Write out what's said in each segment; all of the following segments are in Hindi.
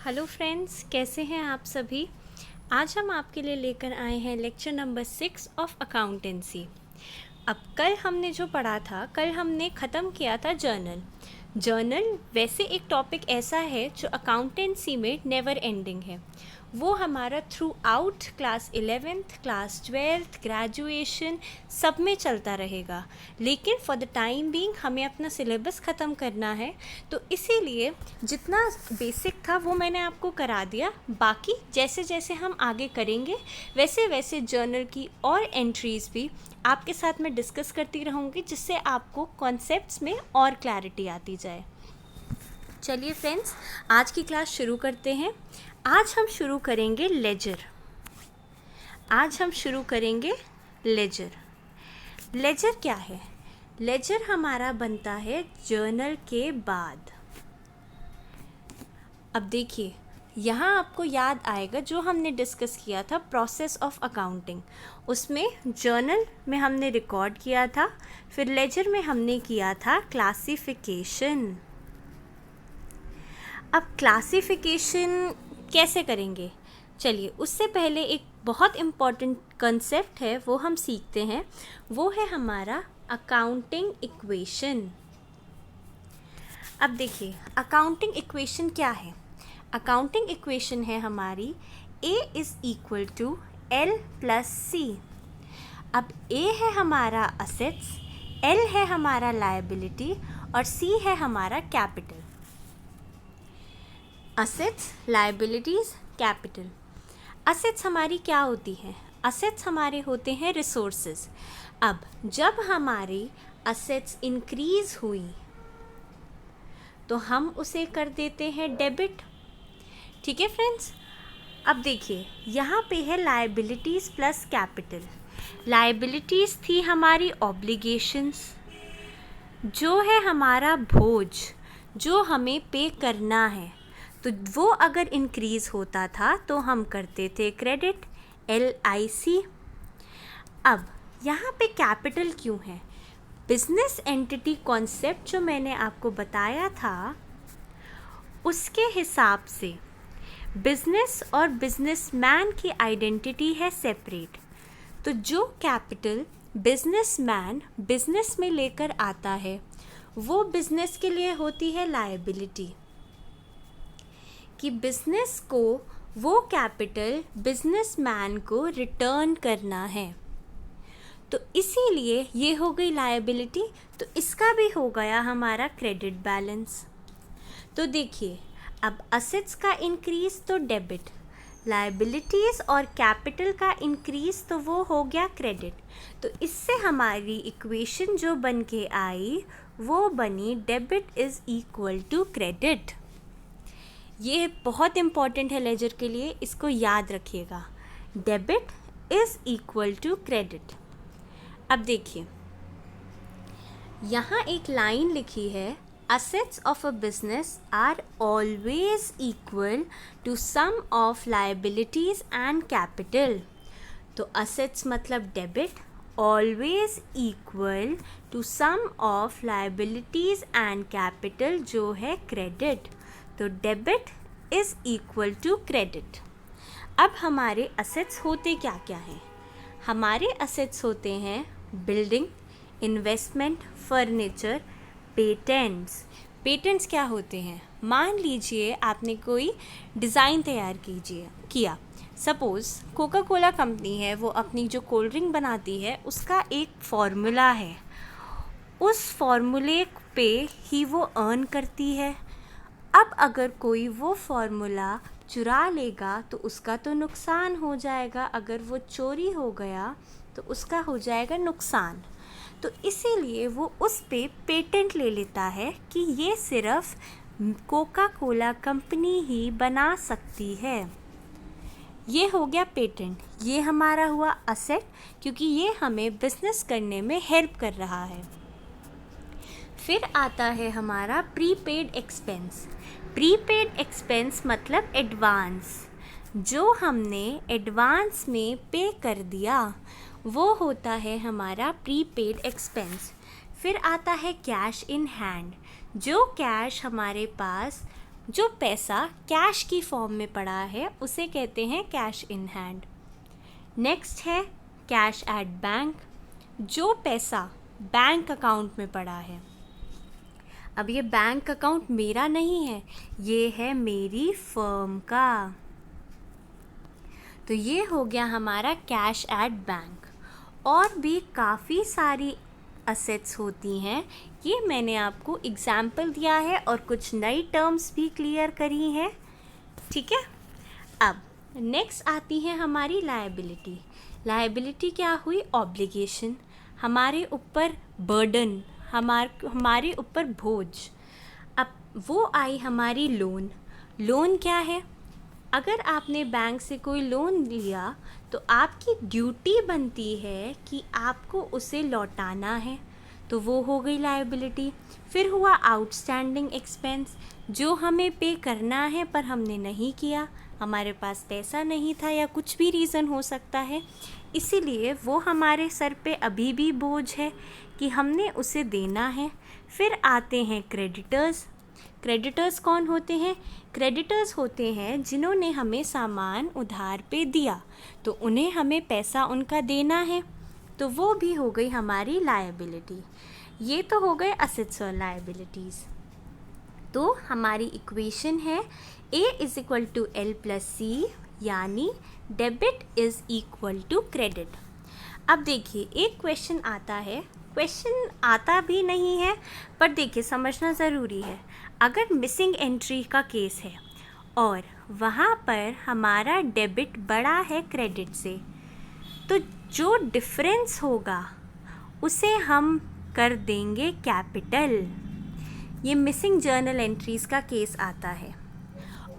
हेलो फ्रेंड्स, कैसे हैं आप सभी। आज हम आपके लिए लेकर आए हैं लेक्चर नंबर 6 ऑफ अकाउंटेंसी। अब कल हमने जो पढ़ा था, कल हमने ख़त्म किया था जर्नल वैसे एक टॉपिक ऐसा है जो अकाउंटेंसी में नेवर एंडिंग है। वो हमारा through out class 11th, class 12th, graduation सब में चलता रहेगा। लेकिन फॉर द टाइम बीइंग हमें अपना सिलेबस ख़त्म करना है, तो इसीलिए जितना बेसिक था वो मैंने आपको करा दिया। बाकी जैसे जैसे हम आगे करेंगे वैसे वैसे जर्नल की और एंट्रीज़ भी आपके साथ मैं डिस्कस करती रहूँगी, जिससे आपको कॉन्सेप्ट्स में और क्लैरिटी आती जाए। चलिए फ्रेंड्स, आज की क्लास शुरू करते हैं। आज हम शुरू करेंगे लेजर। लेजर क्या है? लेजर हमारा बनता है जर्नल के बाद। अब देखिए, यहाँ आपको याद आएगा जो हमने डिस्कस किया था प्रोसेस ऑफ अकाउंटिंग। उसमें जर्नल में हमने रिकॉर्ड किया था, फिर लेजर में हमने किया था क्लासिफिकेशन। अब क्लासिफिकेशन कैसे करेंगे? चलिए, उससे पहले एक बहुत इम्पॉर्टेंट कंसेप्ट है, वो हम सीखते हैं। वो है हमारा अकाउंटिंग इक्वेशन। अब देखिए, अकाउंटिंग इक्वेशन क्या है? अकाउंटिंग इक्वेशन है हमारी A is equal to L plus C। अब A है हमारा असेट्स, L है हमारा लायबिलिटी और C है हमारा capital. Assets, liabilities, capital. Assets हमारी क्या होती हैं? असेट्स हमारे होते हैं रिसोर्सेज। अब जब हमारी असेट्स इंक्रीज़ हुई तो हम उसे कर देते हैं डेबिट। ठीक है फ्रेंड्स। अब देखिए, यहाँ पे है लायबिलिटीज़ प्लस कैपिटल। लायबिलिटीज़ थी हमारी ऑब्लिगेशंस, जो है हमारा बोझ जो हमें पे करना है। तो वो अगर इंक्रीज़ होता था तो हम करते थे क्रेडिट, LIC। अब यहाँ पे कैपिटल क्यों है? बिजनेस एंटिटी कॉन्सेप्ट जो मैंने आपको बताया था, उसके हिसाब से बिजनेस और बिजनेसमैन की आइडेंटिटी है सेपरेट। तो जो कैपिटल बिजनेसमैन बिजनेस में लेकर आता है, वो बिजनेस के लिए होती है लायबिलिटी, कि बिजनेस को वो कैपिटल बिजनेसमैन को रिटर्न करना है। तो इसीलिए ये हो गई लायबिलिटी। तो इसका भी हो गया हमारा क्रेडिट बैलेंस। तो देखिए, अब असेट्स का इंक्रीज़ तो डेबिट, लायबिलिटीज़ और कैपिटल का इंक्रीज़ तो वो हो गया क्रेडिट। तो इससे हमारी इक्वेशन जो बन के आई वो बनी debit is equal to credit. ये बहुत इम्पॉर्टेंट है लेजर के लिए, इसको याद रखिएगा। Debit is equal to credit. अब देखिए, यहाँ एक लाइन लिखी है, assets of a business are always equal to sum of liabilities and capital। तो assets मतलब debit, always equal to sum of liabilities and capital जो है क्रेडिट। तो debit is equal to credit. अब हमारे assets होते क्या क्या हैं? हमारे assets होते हैं बिल्डिंग, इन्वेस्टमेंट, फर्नीचर, पेटेंट्स क्या होते हैं? मान लीजिए आपने कोई डिज़ाइन तैयार किया। सपोज़ कोका कोला कंपनी है, वो अपनी जो कोल्ड ड्रिंक बनाती है उसका एक फॉर्मूला है, उस फॉर्मूले पे ही वो अर्न करती है। अब अगर कोई वो फॉर्मूला चुरा लेगा तो उसका तो नुकसान हो जाएगा, अगर वो चोरी हो गया तो उसका हो जाएगा नुकसान। तो इसीलिए वो उस पे पेटेंट ले लेता है कि ये सिर्फ कोका कोला कंपनी ही बना सकती है। ये हो गया पेटेंट। ये हमारा हुआ असेट, क्योंकि ये हमें बिजनेस करने में हेल्प कर रहा है। फिर आता है हमारा प्रीपेड एक्सपेंस। प्रीपेड एक्सपेंस मतलब एडवांस, जो हमने एडवांस में पे कर दिया, वो होता है हमारा प्रीपेड एक्सपेंस। फिर आता है कैश इन हैंड, जो कैश हमारे पास जो पैसा कैश की फॉर्म में पड़ा है उसे कहते हैं कैश इन हैंड। नेक्स्ट है कैश एट बैंक, जो पैसा बैंक अकाउंट में पड़ा है। अब ये बैंक अकाउंट मेरा नहीं है, ये है मेरी फर्म का, तो ये हो गया हमारा कैश एट बैंक। और भी काफ़ी सारी असेट्स होती हैं, ये मैंने आपको एग्जाम्पल दिया है और कुछ नई टर्म्स भी क्लियर करी हैं, ठीक है। अब नेक्स्ट आती है हमारी लायबिलिटी। लायबिलिटी क्या हुई? ऑब्लिगेशन, हमारे ऊपर बर्डन, हमारे ऊपर बोझ। अब वो आई हमारी लोन। लोन क्या है? अगर आपने बैंक से कोई लोन लिया तो आपकी ड्यूटी बनती है कि आपको उसे लौटाना है, तो वो हो गई लायबिलिटी। फिर हुआ आउटस्टैंडिंग एक्सपेंस, जो हमें पे करना है पर हमने नहीं किया, हमारे पास पैसा नहीं था या कुछ भी रीज़न हो सकता है, इसीलिए वो हमारे सर पे अभी भी बोझ है कि हमने उसे देना है। फिर आते हैं क्रेडिटर्स। क्रेडिटर्स कौन होते हैं? क्रेडिटर्स होते हैं जिन्होंने हमें सामान उधार पे दिया, तो उन्हें हमें पैसा उनका देना है, तो वो भी हो गई हमारी लायबिलिटी। ये तो हो गए असेट्स और लायबिलिटीज़। तो हमारी इक्वेशन है A is equal to L plus C, यानी debit is equal to credit. अब देखिए एक क्वेश्चन आता है, क्वेश्चन आता भी नहीं है पर देखिए समझना ज़रूरी है। अगर मिसिंग एंट्री का केस है और वहाँ पर हमारा डेबिट बड़ा है क्रेडिट से, तो जो डिफरेंस होगा उसे हम कर देंगे कैपिटल। ये मिसिंग जर्नल एंट्रीज़ का केस आता है।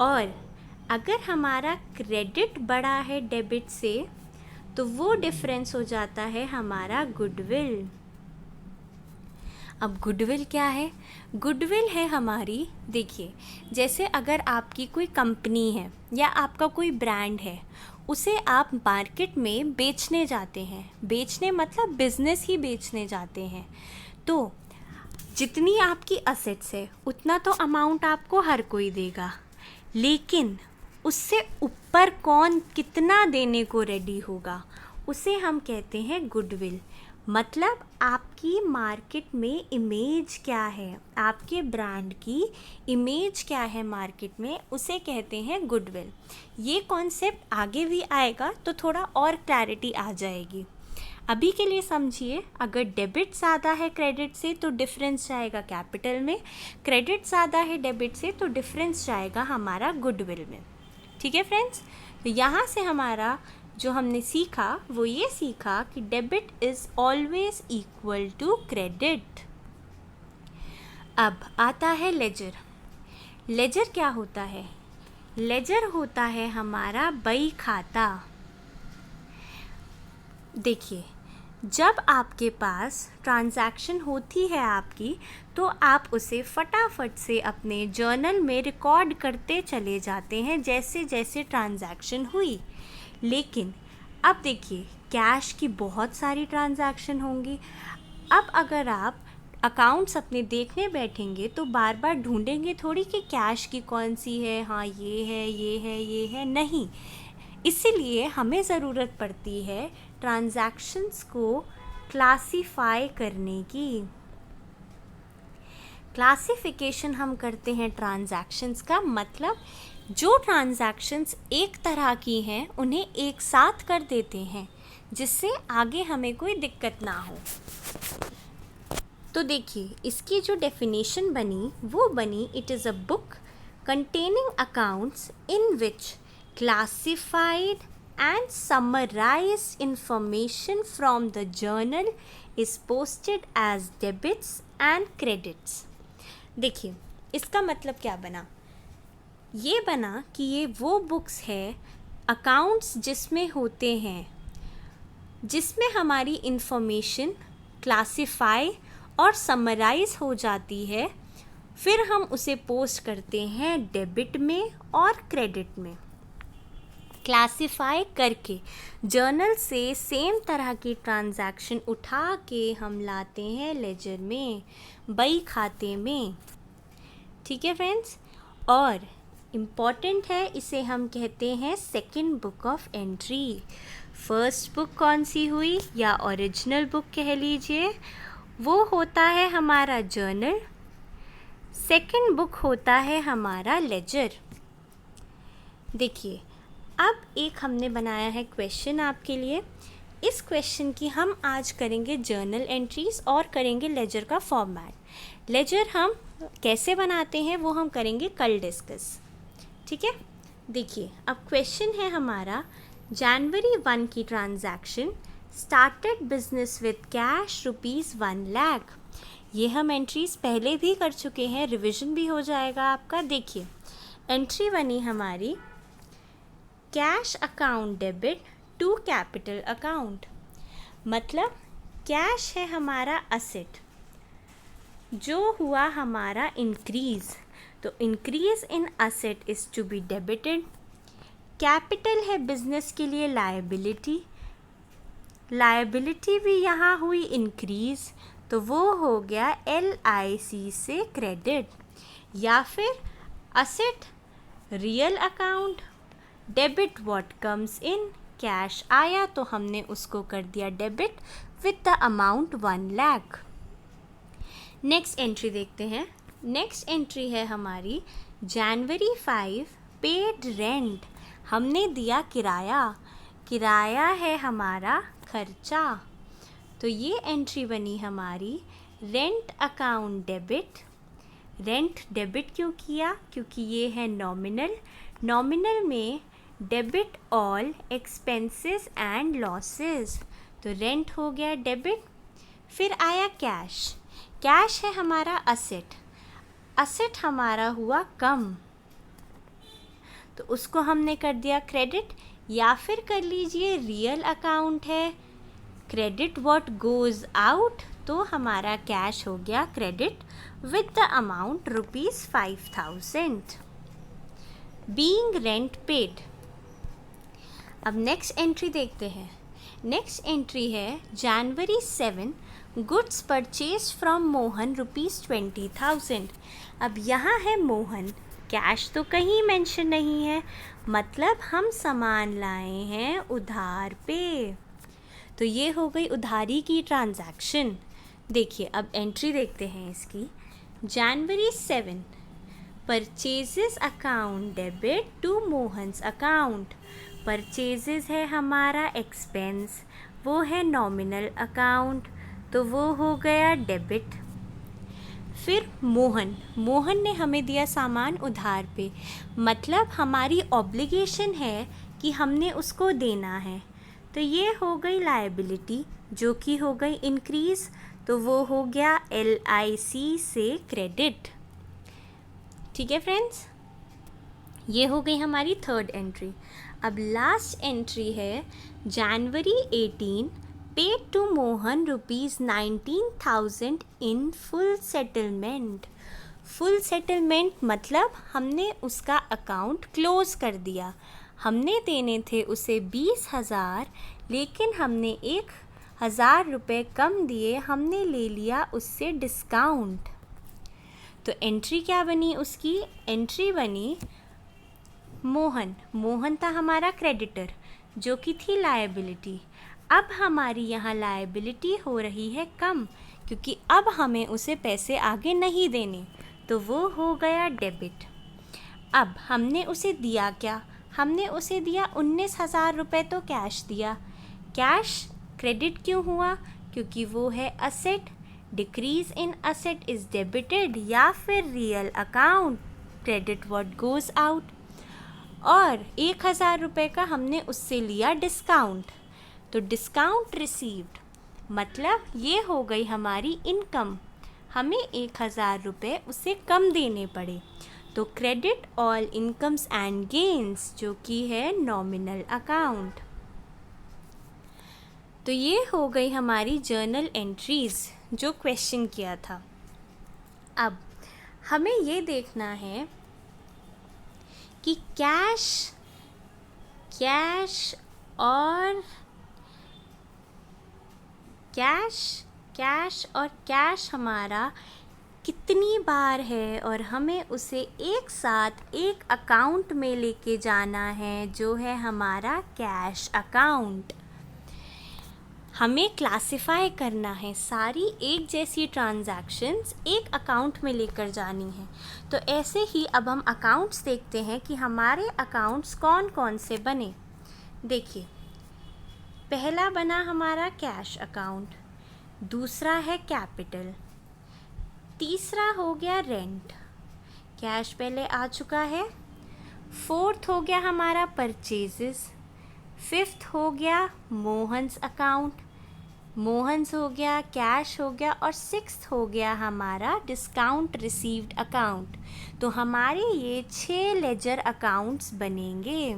और अगर हमारा क्रेडिट बड़ा है डेबिट से, तो वो डिफरेंस हो जाता है हमारा गुडविल। अब गुडविल क्या है? गुडविल है हमारी, देखिए जैसे अगर आपकी कोई कंपनी है या आपका कोई ब्रांड है, उसे आप मार्केट में बेचने जाते हैं, बेचने मतलब बिजनेस ही बेचने जाते हैं, तो जितनी आपकी असेट्स है उतना तो अमाउंट आपको हर कोई देगा, लेकिन उससे ऊपर कौन कितना देने को रेडी होगा उसे हम कहते हैं गुडविल। मतलब आपकी मार्केट में इमेज क्या है, आपके ब्रांड की इमेज क्या है मार्केट में, उसे कहते हैं गुडविल। ये कॉन्सेप्ट आगे भी आएगा तो थोड़ा और क्लैरिटी आ जाएगी। अभी के लिए समझिए, अगर डेबिट ज़्यादा है क्रेडिट से तो डिफरेंस जाएगा कैपिटल में, क्रेडिट ज़्यादा है डेबिट से तो डिफरेंस जाएगा हमारा गुडविल में। ठीक है फ्रेंड्स, तो यहाँ से हमारा जो हमने सीखा वो ये सीखा कि debit is always equal to credit. अब आता है लेजर। लेजर क्या होता है? लेजर होता है हमारा बही खाता। देखिए, जब आपके पास ट्रांजैक्शन होती है आपकी, तो आप उसे फटाफट से अपने जर्नल में रिकॉर्ड करते चले जाते हैं जैसे जैसे ट्रांजैक्शन हुई। लेकिन अब देखिए, कैश की बहुत सारी ट्रांजैक्शन होंगी। अब अगर आप अकाउंट्स अपने देखने बैठेंगे तो बार बार ढूंढेंगे थोड़ी कि कैश की कौन सी है, हाँ ये है, ये है, ये है, नहीं। इसीलिए हमें ज़रूरत पड़ती है ट्रांजैक्शंस को क्लासिफाई करने की। क्लासिफिकेशन हम करते हैं ट्रांजैक्शंस का, मतलब जो ट्रांजैक्शंस एक तरह की हैं उन्हें एक साथ कर देते हैं जिससे आगे हमें कोई दिक्कत ना हो। तो देखिए, इसकी जो डेफिनेशन बनी वो बनी, it is a book containing accounts in which classified and summarized information from the journal is posted as debits and credits। देखिए, इसका मतलब क्या बना? ये बना कि ये वो बुक्स है अकाउंट्स जिसमें होते हैं, जिसमें हमारी इंफॉर्मेशन क्लासिफाई और समराइज हो जाती है, फिर हम उसे पोस्ट करते हैं डेबिट में और क्रेडिट में। क्लासिफाई करके जर्नल से सेम तरह की ट्रांजैक्शन उठा के हम लाते हैं लेजर में, बही खाते में। ठीक है फ्रेंड्स, और इम्पॉर्टेंट है, इसे हम कहते हैं second book of entry. First book कौन सी हुई या ओरिजिनल बुक कह लीजिए, वो होता है हमारा जर्नल। सेकंड बुक होता है हमारा लेजर। देखिए, अब एक हमने बनाया है क्वेश्चन आपके लिए। इस क्वेश्चन की हम आज करेंगे जर्नल एंट्रीज और करेंगे लेजर का फॉर्मेट। लेजर हम कैसे बनाते हैं वो हम करेंगे कल डिस्कस, ठीक है। देखिए, अब क्वेश्चन है हमारा, जनवरी 1 की transaction started business with cash ₹1 lakh. ये हम एंट्रीज पहले भी कर चुके हैं, रिवीजन भी हो जाएगा आपका। देखिए, एंट्री बनी हमारी cash account debit to capital account, मतलब कैश है हमारा असेट, जो हुआ हमारा इंक्रीज, तो increase in asset is to be debited. Capital है बिजनेस के लिए लायबिलिटी, लायबिलिटी भी यहाँ हुई इंक्रीज, तो वो हो गया LIC से क्रेडिट। या फिर asset real account, debit what comes in, cash आया तो हमने उसको कर दिया debit with the amount 1 lakh. Next entry देखते हैं। नेक्स्ट एंट्री है हमारी जनवरी 5 पेड रेंट, हमने दिया किराया, किराया है हमारा खर्चा, तो ये एंट्री बनी हमारी rent account debit. Rent debit क्यों किया, क्योंकि ये है नॉमिनल, नॉमिनल में debit all expenses and losses, तो रेंट हो गया डेबिट। फिर आया कैश, कैश है हमारा असेट, असेट हमारा हुआ कम, तो उसको हमने कर दिया क्रेडिट। या फिर कर लीजिए रियल अकाउंट है, क्रेडिट व्हाट गोज़ आउट, तो हमारा कैश हो गया credit with the amount ₹5000 being rent paid. अब नेक्स्ट एंट्री देखते हैं। नेक्स्ट एंट्री है जनवरी 7 गुड्स परचेज फ्रॉम मोहन ₹20,000। अब यहाँ है मोहन, कैश तो कहीं मेंशन नहीं है, मतलब हम सामान लाए हैं उधार पे, तो ये हो गई उधारी की ट्रांजैक्शन। देखिए, अब एंट्री देखते हैं इसकी। January 7 purchases account debit to Mohan's account, purchases है हमारा एक्सपेंस, वो है नॉमिनल अकाउंट, तो वो हो गया डेबिट। फिर मोहन, मोहन ने हमें दिया सामान उधार पे, मतलब हमारी ऑब्लिगेशन है कि हमने उसको देना है, तो ये हो गई लायबिलिटी जो कि हो गई इंक्रीज, तो वो हो गया LIC से क्रेडिट। ठीक है फ्रेंड्स, ये हो गई हमारी थर्ड एंट्री। अब लास्ट एंट्री है January 18 paid to Mohan ₹19,000 in full settlement. Full settlement मतलब हमने उसका अकाउंट क्लोज कर दिया, हमने देने थे उसे 20,000, लेकिन हमने 1,000 रुपये कम दिए, हमने ले लिया उससे डिस्काउंट। तो एंट्री क्या बनी उसकी, एंट्री बनी मोहन, मोहन था हमारा क्रेडिटर जो कि थी लायबिलिटी। अब हमारी यहाँ लायबिलिटी हो रही है कम, क्योंकि अब हमें उसे पैसे आगे नहीं देने, तो वो हो गया डेबिट। अब हमने उसे दिया क्या, हमने उसे दिया 19,000 रुपये, तो कैश दिया। कैश क्रेडिट क्यों हुआ, क्योंकि वो है asset, decrease in asset is debited, या फिर real account credit what goes out. और 1,000 रुपये का हमने उससे लिया डिस्काउंट, तो डिस्काउंट रिसीव्ड मतलब ये हो गई हमारी इनकम, हमें 1,000 रुपये उसे कम देने पड़े, तो credit all incomes and gains जो कि है नॉमिनल अकाउंट। तो ये हो गई हमारी जर्नल एंट्रीज जो क्वेश्चन किया था। अब हमें ये देखना है कि कैश और कैश हमारा कितनी बार है और हमें उसे एक साथ एक अकाउंट में लेके जाना है, जो है हमारा कैश अकाउंट। हमें क्लासिफाई करना है, सारी एक जैसी ट्रांजैक्शंस एक अकाउंट में लेकर जानी है। तो ऐसे ही अब हम अकाउंट्स देखते हैं कि हमारे अकाउंट्स कौन कौन से बने। देखिए, पहला बना हमारा कैश अकाउंट, दूसरा है कैपिटल, तीसरा हो गया रेंट, कैश पहले आ चुका है। फोर्थ हो गया हमारा परचेजेस, फिफ्थ हो गया मोहन्स अकाउंट, मोहन्स हो गया, कैश हो गया, और सिक्स्थ हो गया हमारा डिस्काउंट रिसीव्ड अकाउंट। तो हमारे ये 6 लेजर अकाउंट्स बनेंगे।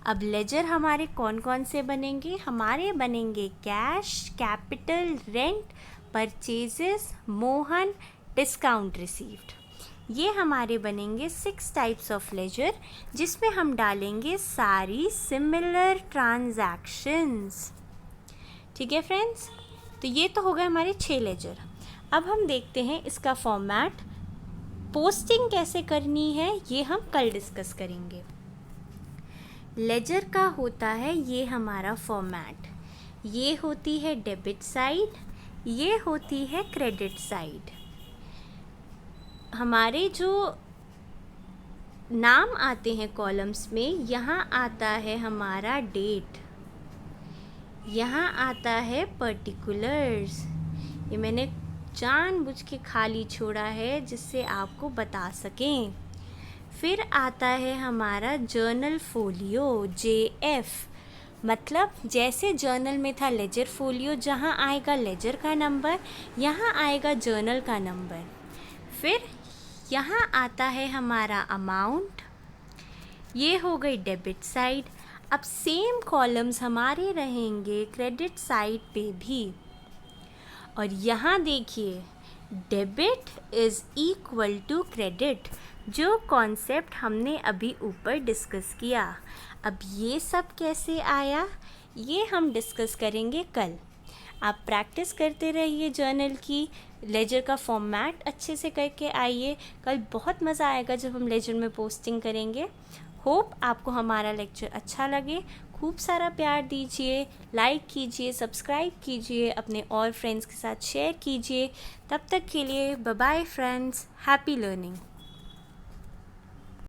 अब लेजर हमारे कौन कौन से बनेंगे? हमारे बनेंगे cash, capital, rent, purchases, Mohan, discount received. ये हमारे बनेंगे 6 टाइप्स ऑफ लेजर, जिसमें हम डालेंगे सारी सिमिलर ट्रांजैक्शंस। ठीक है फ्रेंड्स, तो ये तो हो गए हमारे 6 लेजर। अब हम देखते हैं इसका फॉर्मेट, पोस्टिंग कैसे करनी है ये हम कल डिस्कस करेंगे। लेजर का होता है ये हमारा फॉर्मेट, ये होती है डेबिट साइड, ये होती है क्रेडिट साइड। हमारे जो नाम आते हैं कॉलम्स में, यहाँ आता है हमारा डेट, यहाँ आता है पर्टिकुलर्स। ये मैंने जानबूझ के खाली छोड़ा है जिससे आपको बता सकें। फिर आता है हमारा जर्नल फोलियो, JF, मतलब जैसे जर्नल में था लेजर फोलियो, जहाँ आएगा लेजर का नंबर, यहाँ आएगा जर्नल का नंबर। फिर यहाँ आता है हमारा अमाउंट, ये हो गई डेबिट साइड। अब सेम कॉलम्स हमारे रहेंगे क्रेडिट साइड पे भी, और यहाँ देखिए debit is equal to credit, जो कॉन्सेप्ट हमने अभी ऊपर डिस्कस किया। अब ये सब कैसे आया ये हम डिस्कस करेंगे कल। आप प्रैक्टिस करते रहिए जर्नल की, लेजर का फॉर्मेट अच्छे से करके आइए। कल बहुत मज़ा आएगा जब हम लेजर में पोस्टिंग करेंगे। होप आपको हमारा लेक्चर अच्छा लगे। खूब सारा प्यार दीजिए, लाइक कीजिए, सब्सक्राइब कीजिए, अपने और फ्रेंड्स के साथ शेयर कीजिए। तब तक के लिए bye bye friends, happy learning.